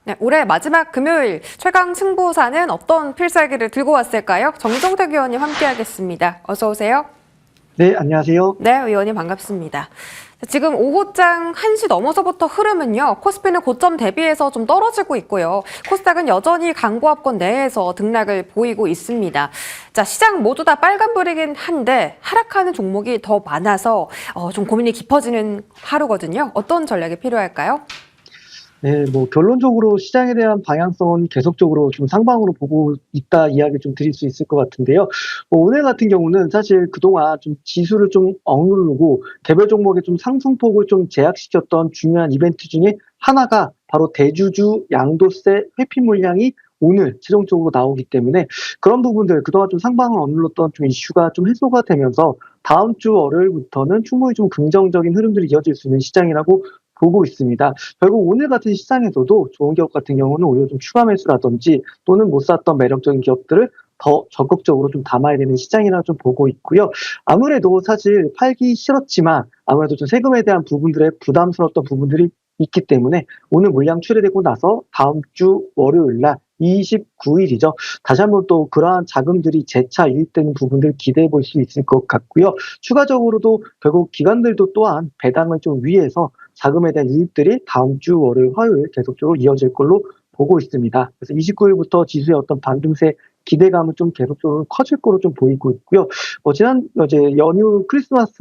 네, 올해 마지막 금요일 최강 승부사는 어떤 필살기를 들고 왔을까요? 정종택 의원님 함께하겠습니다. 어서 오세요. 네, 안녕하세요. 네, 의원님 반갑습니다. 지금 오후장 1시 넘어서부터 흐름은요. 코스피는 고점 대비해서 좀 떨어지고 있고요. 코스닥은 여전히 강보합권 내에서 등락을 보이고 있습니다. 자, 시장 모두 다 빨간불이긴 한데 하락하는 종목이 더 많아서 좀 고민이 깊어지는 하루거든요. 어떤 전략이 필요할까요? 네, 결론적으로 시장에 대한 방향성은 계속적으로 좀 상방으로 보고 있다 이야기 좀 드릴 수 있을 것 같은데요. 오늘 같은 경우는 사실 그동안 좀 지수를 좀 억누르고 개별 종목의 좀 상승폭을 좀 제약시켰던 중요한 이벤트 중에 하나가 바로 대주주 양도세 회피 물량이 오늘 최종적으로 나오기 때문에 그런 부분들 그동안 좀 상방을 억눌렀던 좀 이슈가 좀 해소가 되면서 다음 주 월요일부터는 충분히 좀 긍정적인 흐름들이 이어질 수 있는 시장이라고 보고 있습니다. 결국 오늘 같은 시장에서도 좋은 기업 같은 경우는 오히려 좀 추가 매수라든지 또는 못 샀던 매력적인 기업들을 더 적극적으로 좀 담아야 되는 시장이라 좀 보고 있고요. 아무래도 사실 팔기 싫었지만 아무래도 좀 세금에 대한 부분들에 부담스러웠던 부분들이 있기 때문에 오늘 물량 출회되고 나서 다음 주 월요일 날 29일이죠. 다시 한번 또 그러한 자금들이 재차 유입되는 부분들 기대해 볼 수 있을 것 같고요. 추가적으로도 결국 기관들도 또한 배당을 좀 위해서 자금에 대한 유입들이 다음 주 월요일, 화요일 계속적으로 이어질 걸로 보고 있습니다. 그래서 29일부터 지수의 어떤 반등세 기대감은 좀 계속적으로 커질 거로 좀 보이고 있고요. 지난 이제 연휴 크리스마스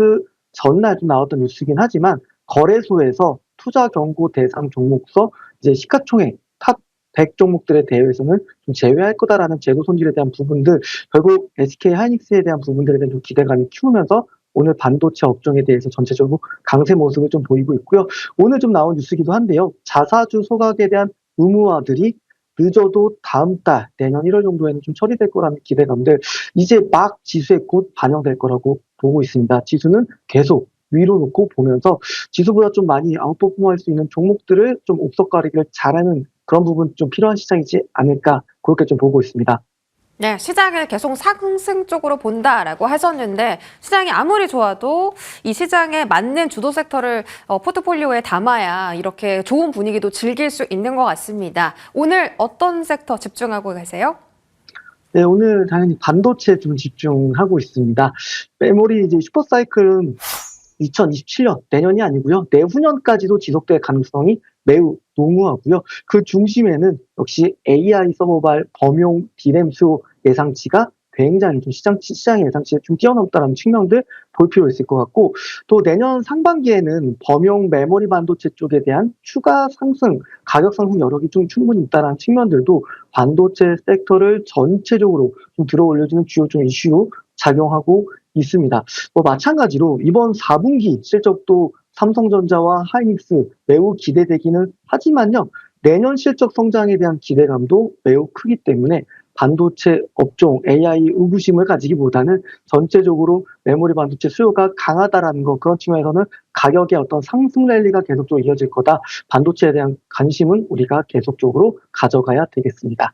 전날 좀 나왔던 뉴스긴 하지만 거래소에서 투자 경고 대상 종목서 이제 시가총액 탑 100 종목들에 대해서는 좀 제외할 거다라는 제도 손질에 대한 부분들, 결국 SK 하이닉스에 대한 부분들에 대한 좀 기대감이 키우면서 오늘 반도체 업종에 대해서 전체적으로 강세 모습을 좀 보이고 있고요. 오늘 좀 나온 뉴스기도 한데요. 자사주 소각에 대한 의무화들이 늦어도 다음 달 내년 1월 정도에는 좀 처리될 거라는 기대감들 이제 막 지수에 곧 반영될 거라고 보고 있습니다. 지수는 계속 위로 놓고 보면서 지수보다 좀 많이 아웃퍼폼할 수 있는 종목들을 좀 옥석 가리기를 잘하는 그런 부분 좀 필요한 시장이지 않을까 그렇게 좀 보고 있습니다. 네, 시장을 계속 상승 쪽으로 본다라고 하셨는데 시장이 아무리 좋아도 이 시장에 맞는 주도 섹터를 포트폴리오에 담아야 이렇게 좋은 분위기도 즐길 수 있는 것 같습니다. 오늘 어떤 섹터 집중하고 계세요? 네, 오늘 당연히 반도체 좀 집중하고 있습니다. 메모리 이제 슈퍼사이클은 2027년 내년이 아니고요. 내후년까지도 지속될 가능성이 매우 농후하고요. 그 중심에는 역시 AI 서버발 범용 디램 수요 예상치가 굉장히 좀 시장 예상치에 좀 뛰어넘다는 측면들 볼 필요 있을 것 같고 또 내년 상반기에는 범용 메모리 반도체 쪽에 대한 추가 상승, 가격 상승 여력이 좀 충분히 있다는 측면들도 반도체 섹터를 전체적으로 좀 들어 올려주는 주요 좀 이슈로 작용하고 있습니다. 마찬가지로 이번 4분기 실적도 삼성전자와 하이닉스 매우 기대되기는 하지만요. 내년 실적 성장에 대한 기대감도 매우 크기 때문에 반도체 업종 AI 의구심을 가지기보다는 전체적으로 메모리 반도체 수요가 강하다라는 거 그런 측면에서는 가격의 어떤 상승 랠리가 계속적으로 이어질 거다. 반도체에 대한 관심은 우리가 계속적으로 가져가야 되겠습니다.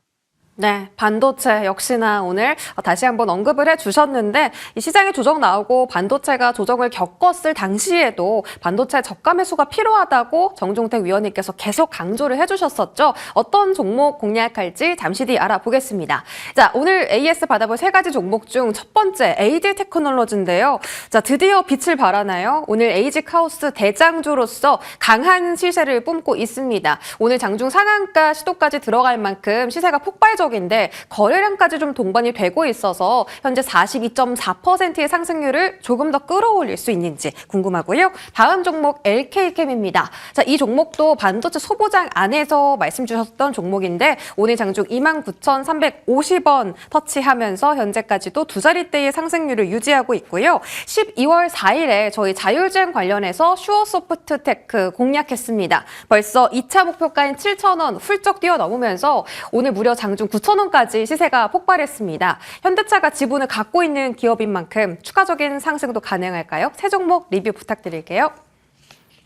네, 반도체 역시나 오늘 다시 한번 언급을 해주셨는데 이 시장에 조정 나오고 반도체가 조정을 겪었을 당시에도 반도체 저가 매수가 필요하다고 정종택 위원님께서 계속 강조를 해주셨었죠. 어떤 종목 공략할지 잠시 뒤 알아보겠습니다. 자, 오늘 AS 받아볼 세 가지 종목 중 첫 번째 AD 테크놀로지인데요. 자, 드디어 빛을 발하나요? 오늘 에이직하우스 대장주로서 강한 시세를 뿜고 있습니다. 오늘 장중 상한가 시도까지 들어갈 만큼 시세가 폭발적 인데 거래량까지 좀 동반이 되고 있어서 현재 42.4%의 상승률을 조금 더 끌어올릴 수 있는지 궁금하고요. 다음 종목 LK캠입니다. 자, 이 종목도 반도체 소보장 안에서 말씀 주셨던 종목인데 오늘 장중 29,350원 터치하면서 현재까지도 두 자릿대의 상승률을 유지하고 있고요. 12월 4일에 저희 자율주행 관련해서 슈어소프트테크 공략했습니다. 벌써 2차 목표가인 7,000원 훌쩍 뛰어넘으면서 오늘 무려 장중 9,000원까지 시세가 폭발했습니다. 현대차가 지분을 갖고 있는 기업인 만큼 추가적인 상승도 가능할까요? 세 종목 리뷰 부탁드릴게요.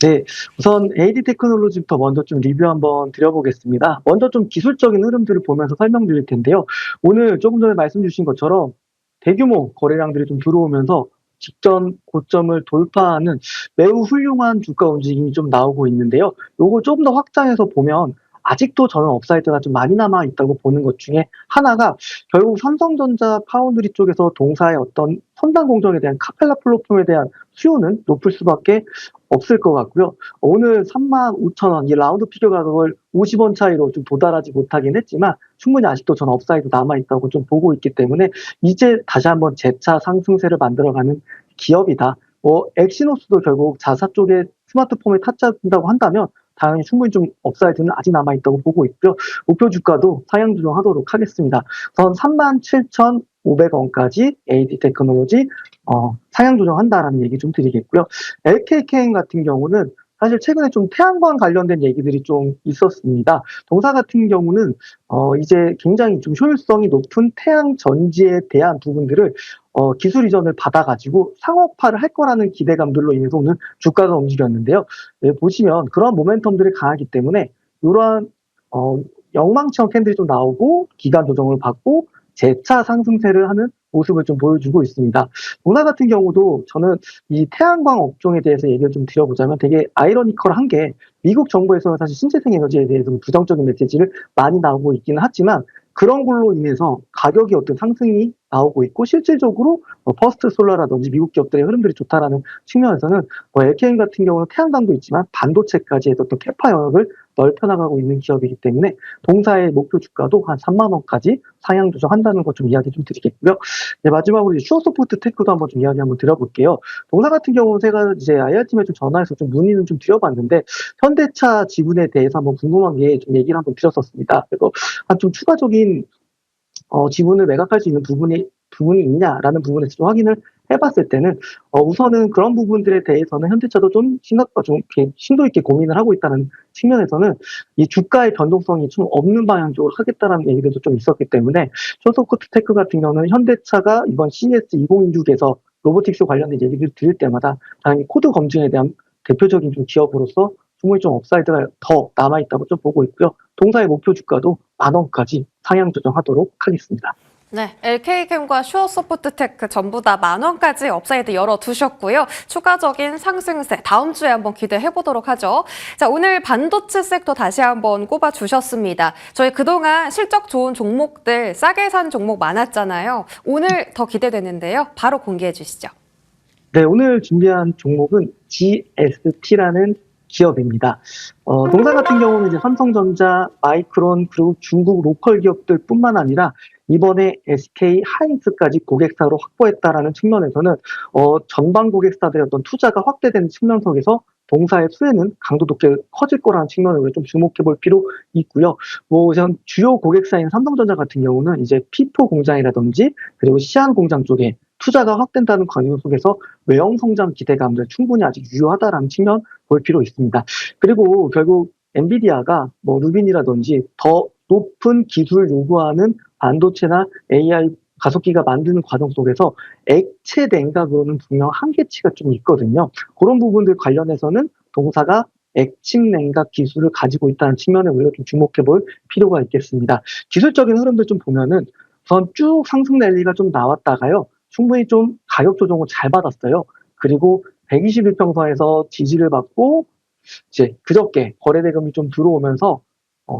네, 우선 AD 테크놀로지부터 먼저 좀 리뷰 한번 드려보겠습니다. 먼저 좀 기술적인 흐름들을 보면서 설명드릴 텐데요. 오늘 조금 전에 말씀 주신 것처럼 대규모 거래량들이 좀 들어오면서 직전 고점을 돌파하는 매우 훌륭한 주가 움직임이 좀 나오고 있는데요. 요거 조금 더 확장해서 보면 아직도 저는 업사이드가 좀 많이 남아 있다고 보는 것 중에 하나가 결국 삼성전자 파운드리 쪽에서 동사의 어떤 선단 공정에 대한 카펠라 플랫폼에 대한 수요는 높을 수밖에 없을 것 같고요. 오늘 35,000원 이 라운드 피겨 가격을 50원 차이로 좀 도달하지 못하긴 했지만 충분히 아직도 저는 업사이드 남아 있다고 좀 보고 있기 때문에 이제 다시 한번 재차 상승세를 만들어가는 기업이다. 엑시노스도 결국 자사 쪽에 스마트폰에 타짜된다고 한다면 당연히 충분히 좀 업사이드는 아직 남아있다고 보고 있고요. 목표 주가도 상향 조정하도록 하겠습니다. 우선 37,500원까지 AD 테크놀로지 상향 조정한다라는 얘기 좀 드리겠고요. LKKM 같은 경우는 사실 최근에 좀 태양광 관련된 얘기들이 좀 있었습니다. 동사 같은 경우는 이제 굉장히 좀 효율성이 높은 태양 전지에 대한 부분들을 기술 이전을 받아가지고 상업화를 할 거라는 기대감들로 인해서 오늘 주가가 움직였는데요. 네, 보시면 그런 모멘텀들이 강하기 때문에 이러한 영망치형 캔들이 좀 나오고 기간 조정을 받고 재차 상승세를 하는 모습을 좀 보여주고 있습니다. 동사 같은 경우도 저는 이 태양광 업종에 대해서 얘기를 좀 드려보자면 되게 아이러니컬한 게 미국 정부에서는 사실 신재생 에너지에 대해서 부정적인 메시지를 많이 나오고 있기는 하지만 그런 걸로 인해서 가격이 어떤 상승이 나오고 있고 실질적으로 퍼스트 솔라라든지 미국 기업들의 흐름들이 좋다라는 측면에서는 LKM 같은 경우는 태양광도 있지만 반도체까지 해서 또 캐파 영역을 넓혀나가고 있는 기업이기 때문에 동사의 목표 주가도 한 3만 원까지 상향 조정한다는 것 좀 이야기 좀 드리겠고요. 네, 마지막으로 이제 슈어소프트 테크도 한번 좀 이야기 한번 드려볼게요. 동사 같은 경우는 제가 이제 IR팀에 좀 전화해서 좀 문의는 좀 드려봤는데 현대차 지분에 대해서 한번 궁금한 게 좀 얘기를 한번 드렸었습니다. 그래서 좀 추가적인 지분을 매각할 수 있는 부분이 있냐라는 부분에서 좀 확인을 해봤을 때는 우선은 그런 부분들에 대해서는 현대차도 좀 이렇게 심도 있게 고민을 하고 있다는 측면에서는 이 주가의 변동성이 좀 없는 방향적으로 하겠다라는 얘기들도 좀 있었기 때문에 쇼소프트테크 같은 경우는 현대차가 이번 CES 2026에서 로보틱스 관련된 얘기를 드릴 때마다 당연히 코드 검증에 대한 대표적인 좀 기업으로서 충분히 좀 업사이드가 더 남아있다고 좀 보고 있고요. 동사의 목표 주가도 10,000원까지 상향 조정하도록 하겠습니다. 네, LK캠과 슈어소프트테크 전부 다 10,000원까지 업사이드 열어두셨고요. 추가적인 상승세 다음 주에 한번 기대해 보도록 하죠. 자, 오늘 반도체 섹터 다시 한번 꼽아주셨습니다. 저희 그동안 실적 좋은 종목들 싸게 산 종목 많았잖아요. 오늘 더 기대되는데요. 바로 공개해 주시죠. 네, 오늘 준비한 종목은 GST라는 기업입니다. 동사 같은 경우는 이제 삼성전자, 마이크론, 그리고 중국 로컬 기업들뿐만 아니라 이번에 SK 하이닉스까지 고객사로 확보했다라는 측면에서는 전방 고객사들의 어떤 투자가 확대되는 측면 속에서 동사의 수혜는 강도 높게 커질 거라는 측면으로 좀 주목해 볼 필요 있고요. 우선 주요 고객사인 삼성전자 같은 경우는 이제 P4 공장이라든지 그리고 시안 공장 쪽에 투자가 확대된다는 관계 속에서 외형 성장 기대감들 충분히 아직 유효하다라는 측면 볼 필요 있습니다. 그리고 결국 엔비디아가 루빈이라든지 더 높은 기술을 요구하는 반도체나 AI 가속기가 만드는 과정 속에서 액체 냉각으로는 분명 한계치가 좀 있거든요. 그런 부분들 관련해서는 동사가 액침 냉각 기술을 가지고 있다는 측면에 우리가 좀 주목해 볼 필요가 있겠습니다. 기술적인 흐름들 좀 보면은 우선 쭉 상승 랠리가 좀 나왔다가요. 충분히 좀 가격 조정을 잘 받았어요. 그리고 121평선에서 지지를 받고 이제 그저께 거래 대금이 좀 들어오면서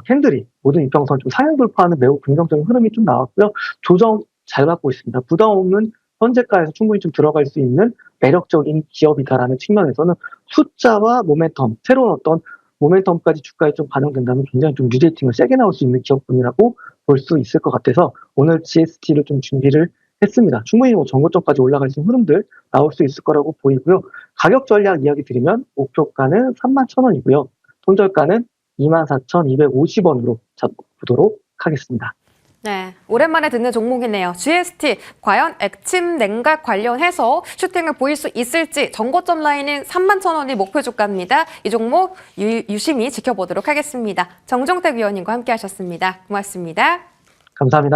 캔들이 모든 이평선 좀 상향 돌파하는 매우 긍정적인 흐름이 좀 나왔고요. 조정 잘 받고 있습니다. 부담 없는 현재가에서 충분히 좀 들어갈 수 있는 매력적인 기업이다라는 측면에서는 숫자와 모멘텀, 새로운 어떤 모멘텀까지 주가에 좀 반영된다면 굉장히 좀 리레이팅을 세게 나올 수 있는 기업군이라고 볼 수 있을 것 같아서 오늘 GST를 좀 준비를 했습니다. 충분히 전고점까지 올라갈 수 있는 흐름들 나올 수 있을 거라고 보이고요. 가격 전략 이야기 드리면 목표가는 31,000원이고요. 손절가는 24,250원으로 잡보도록 하겠습니다. 네, 오랜만에 듣는 종목이네요. GST, 과연 액침 냉각 관련해서 슈팅을 보일 수 있을지 전고점 라인은 31,000원이 목표 주가입니다. 이 종목 유심히 지켜보도록 하겠습니다. 정종택 위원님과 함께 하셨습니다. 고맙습니다. 감사합니다.